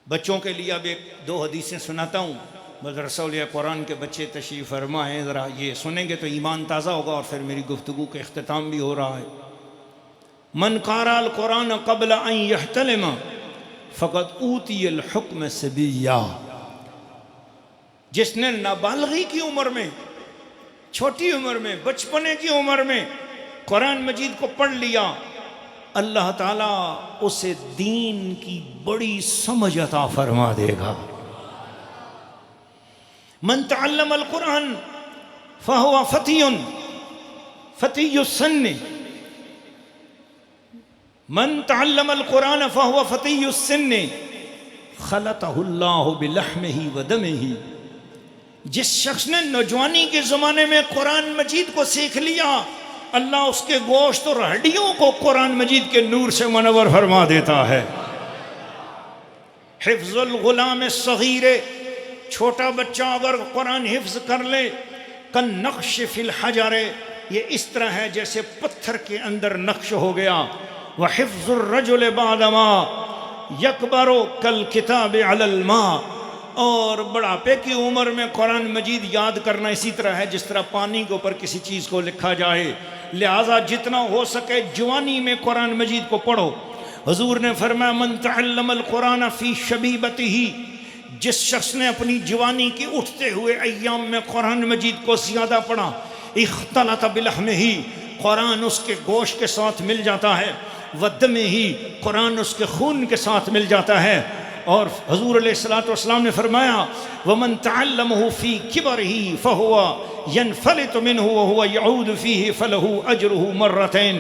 بچوں کے لیے اب ایک دو حدیثیں سناتا ہوں، مدرسہ اولیاء قرآن کے بچے تشریف فرما ہیں، ذرا یہ سنیں گے تو ایمان تازہ ہوگا اور پھر میری گفتگو کا اختتام بھی ہو رہا ہے۔ من قرأ القرآن قبل ان يحتلم فقد اوتی الحکم صبیا، جس نے نابالغی کی عمر میں، چھوٹی عمر میں، بچپنے کی عمر میں قرآن مجید کو پڑھ لیا، اللہ تعالیٰ اسے دین کی بڑی سمجھ عطا فرما دے گا۔ من تعلم القرآن فهو فتی السن، من تعلم القرآن فهو فتی السن خلطہ اللہ بلحمہ ودمہ، جس شخص نے نوجوانی کے زمانے میں قرآن مجید کو سیکھ لیا، اللہ اس کے گوشت اور ہڈیوں کو قرآن مجید کے نور سے منور فرما دیتا ہے۔ حفظ الغلام الصغیر، چھوٹا بچہ اگر قرآن حفظ کر لے، کن نقش فی الحجر، یہ اس طرح ہے جیسے پتھر کے اندر نقش ہو گیا۔ وحفظ الرجل بعدما یکبر کالکتاب علی الماء، اور بڑھاپے کی عمر میں قرآن مجید یاد کرنا اسی طرح ہے جس طرح پانی کے اوپر کسی چیز کو لکھا جائے، لہٰذا جتنا ہو سکے جوانی میں قرآن مجید کو پڑھو۔ حضور نے فرمایا من تعلم القرآن فی شبیبتہ، جس شخص نے اپنی جوانی کی اٹھتے ہوئے ایام میں قرآن مجید کو زیادہ پڑھا، اختلط بلحمہ، قرآن اس کے گوشت کے ساتھ مل جاتا ہے، ودمہ، قرآن اس کے خون کے ساتھ مل جاتا ہے۔ اور حضور علیہ السلام نے فرمایا وَمَن تَعَلَّمَهُ فِي كِبَرِهِ فَهُوَ يَنْفَلِتُ مِنْهُ وَهُوَ يَعُودُ فِيهِ فَلَهُ أَجْرُهُ مَرَّتَيْن،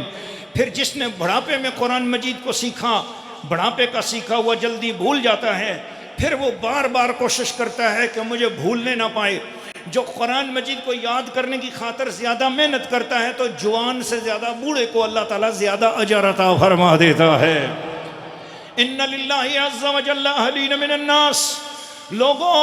پھر جس نے بڑھاپے میں قرآن مجید کو سیکھا، بڑھاپے کا سیکھا ہوا جلدی بھول جاتا ہے، پھر وہ بار بار کوشش کرتا ہے کہ مجھے بھولنے نہ پائے۔ جو قرآن مجید کو یاد کرنے کی خاطر زیادہ محنت کرتا ہے تو جوان سے زیادہ بوڑھے کو اللہ تعالیٰ زیادہ اجر عطا فرما دیتا ہے۔ ان للہ عز وجل اہلین من الناس، لوگوں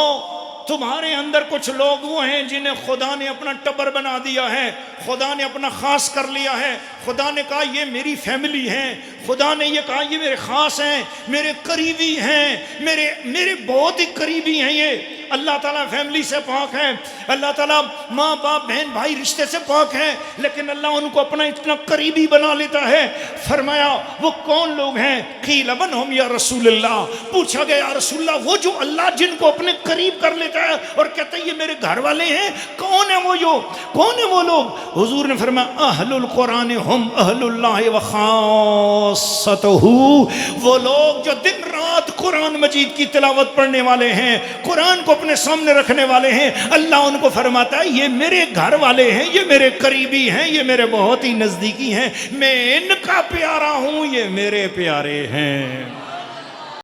تمہارے اندر کچھ لوگ وہ ہیں جنہیں خدا نے اپنا ٹبر بنا دیا ہے، خدا نے اپنا خاص کر لیا ہے، خدا نے کہا یہ میری فیملی ہیں، خدا نے یہ کہا یہ میرے خاص ہیں، میرے قریبی ہیں، میرے بہت ہی قریبی ہیں، یہ اللہ تعالیٰ فیملی سے پاک ہے، اللہ تعالیٰ ماں باپ بہن بھائی رشتے سے پاک ہے، لیکن اللہ ان کو اپنا اتنا قریبی بنا لیتا ہے۔ فرمایا وہ کون لوگ ہیں؟ قیل من ہم یا رسول اللہ، پوچھا گیا یا رسول اللہ وہ جو اللہ جن کو اپنے قریب کر لیتا ہے اور کہتا ہے یہ میرے گھر والے ہیں، کون ہیں وہ لوگ؟ حضور نے فرمایا اہل القرآن ہم اہل اللہ وخاصتہ، وہ لوگ جو دن رات قرآن مجید کی تلاوت پڑھنے والے ہیں، قرآن کو اپنے سامنے رکھنے والے ہیں، اللہ ان کو فرماتا ہے یہ میرے گھر والے ہیں، یہ میرے قریبی ہیں، یہ میرے بہت ہی نزدیکی ہیں، میں ان کا پیارا ہوں، یہ میرے پیارے ہیں۔